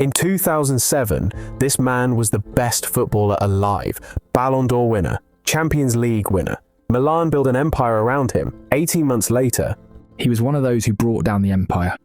In 2007, this man was the best footballer alive, Ballon d'Or winner, Champions League winner. Milan built an empire around him. 18 months later, he was one of those who brought down the empire.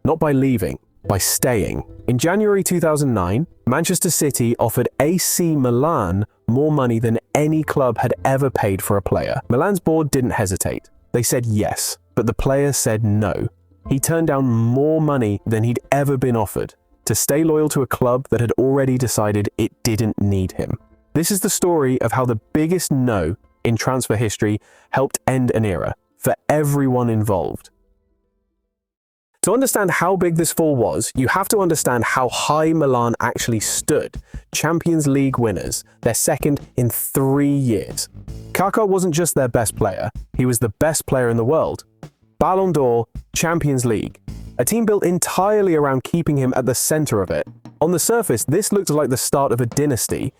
Not by leaving, by staying. In January 2009, Manchester City offered AC Milan more money than any club had ever paid for a player. Milan's board didn't hesitate. They said yes, but the player said no. He turned down more money than he'd ever been offered to stay loyal to a club that had already decided it didn't need him. This is the story of how the biggest no in transfer history helped end an era for everyone involved. To understand how big this fall was, you have to understand how high Milan actually stood. Champions League winners, their second in 3 years. Kaka wasn't just their best player, he was the best player in the world. Ballon d'Or, Champions League. A team built entirely around keeping him at the center of it. On the surface, this looked like the start of a dynasty,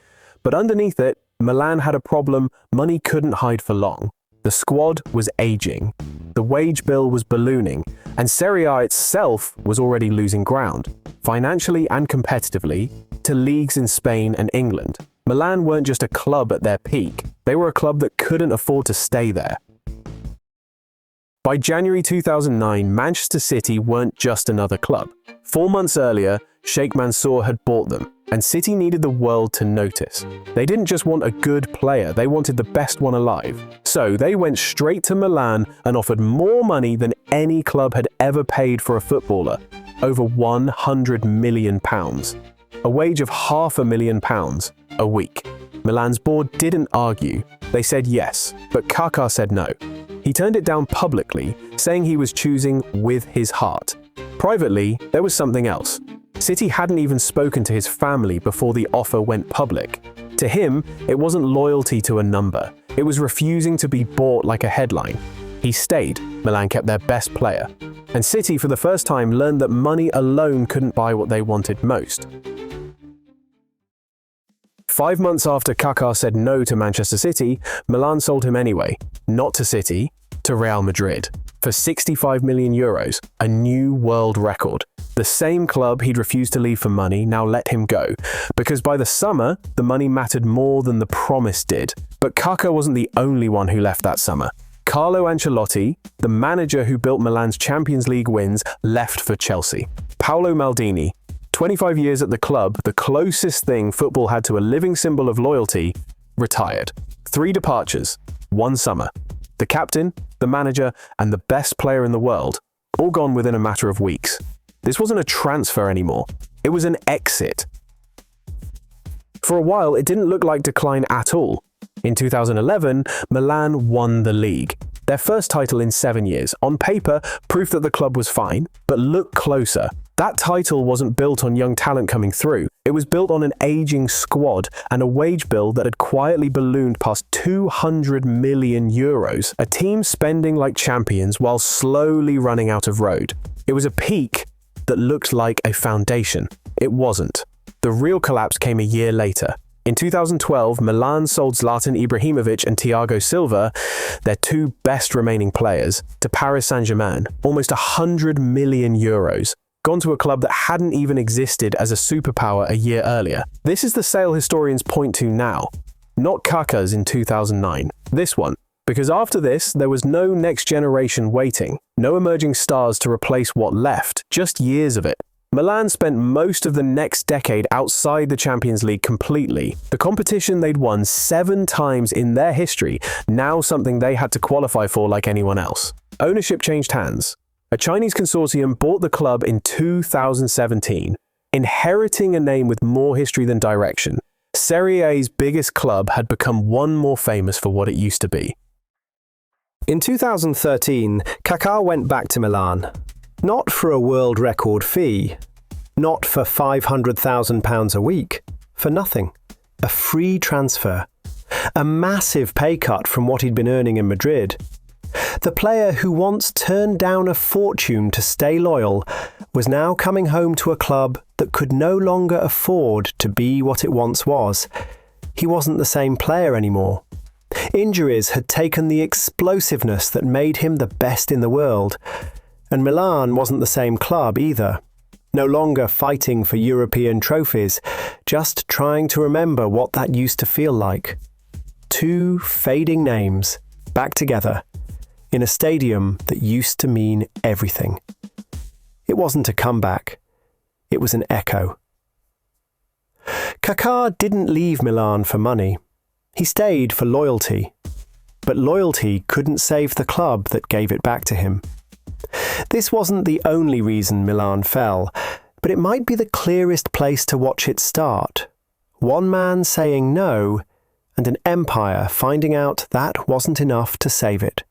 but underneath it, Milan had a problem money couldn't hide for long. The squad was aging, the wage bill was ballooning, and Serie A itself was already losing ground, financially and competitively, to leagues in Spain and England. Milan weren't just a club at their peak, they were a club that couldn't afford to stay there. By January 2009, Manchester City weren't just another club. 4 months earlier, Sheikh Mansour had bought them, and City needed the world to notice. They didn't just want a good player, they wanted the best one alive. So they went straight to Milan and offered more money than any club had ever paid for a footballer, over £100 million. A wage of £500,000 a week. Milan's board didn't argue. They said yes, but Kaká said no. He turned it down publicly, saying he was choosing with his heart. Privately, there was something else. City hadn't even spoken to his family before the offer went public. To him, it wasn't loyalty to a number. It was refusing to be bought like a headline. He stayed. Milan kept their best player. And City, for the first time, learned that money alone couldn't buy what they wanted most. 5 months after Kaká said no to Manchester City, Milan sold him anyway. Not to City, to Real Madrid. For €65 million, a new world record. The same club he'd refused to leave for money now let him go, because by the summer, the money mattered more than the promise did. But Kaka wasn't the only one who left that summer. Carlo Ancelotti, the manager who built Milan's Champions League wins, left for Chelsea. Paolo Maldini, 25 years at the club, the closest thing football had to a living symbol of loyalty, retired. 3 departures, 1 summer. The captain, the manager, and the best player in the world, all gone within a matter of weeks. This wasn't a transfer anymore. It was an exit. For a while, it didn't look like decline at all. In 2011, Milan won the league. Their first title in 7 years. On paper, proof that the club was fine, but look closer. That title wasn't built on young talent coming through. It was built on an aging squad and a wage bill that had quietly ballooned past €200 million. A team spending like champions while slowly running out of road. It was a peak that looked like a foundation. It wasn't. The real collapse came a year later. In 2012, Milan sold Zlatan Ibrahimovic and Thiago Silva, their 2 best remaining players, to Paris Saint-Germain, almost €100 million. Gone to a club that hadn't even existed as a superpower a year earlier. This is the sale historians point to now, not Kaka's in 2009. This one. Because after this, there was no next generation waiting, no emerging stars to replace what left, just years of it. Milan spent most of the next decade outside the Champions League completely. The competition they'd won 7 times in their history, now something they had to qualify for like anyone else. Ownership changed hands. A Chinese consortium bought the club in 2017, inheriting a name with more history than direction. Serie A's biggest club had become one more famous for what it used to be. In 2013, Kaká went back to Milan. Not for a world record fee. Not for £500,000 a week. For nothing. A free transfer. A massive pay cut from what he'd been earning in Madrid. The player who once turned down a fortune to stay loyal was now coming home to a club that could no longer afford to be what it once was. He wasn't the same player anymore. Injuries had taken the explosiveness that made him the best in the world. And Milan wasn't the same club either. No longer fighting for European trophies, just trying to remember what that used to feel like. Two fading names, back together, in a stadium that used to mean everything. It wasn't a comeback, it was an echo. Kaká didn't leave Milan for money. He stayed for loyalty. But loyalty couldn't save the club that gave it back to him. This wasn't the only reason Milan fell, but it might be the clearest place to watch it start. One man saying no, and an empire finding out that wasn't enough to save it.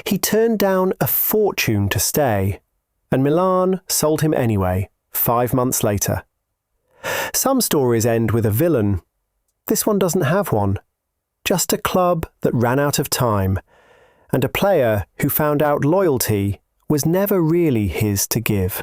He turned down a fortune to stay, and Milan sold him anyway, 5 months later. Some stories end with a villain. This one doesn't have one. Just a club that ran out of time, and a player who found out loyalty was never really his to give.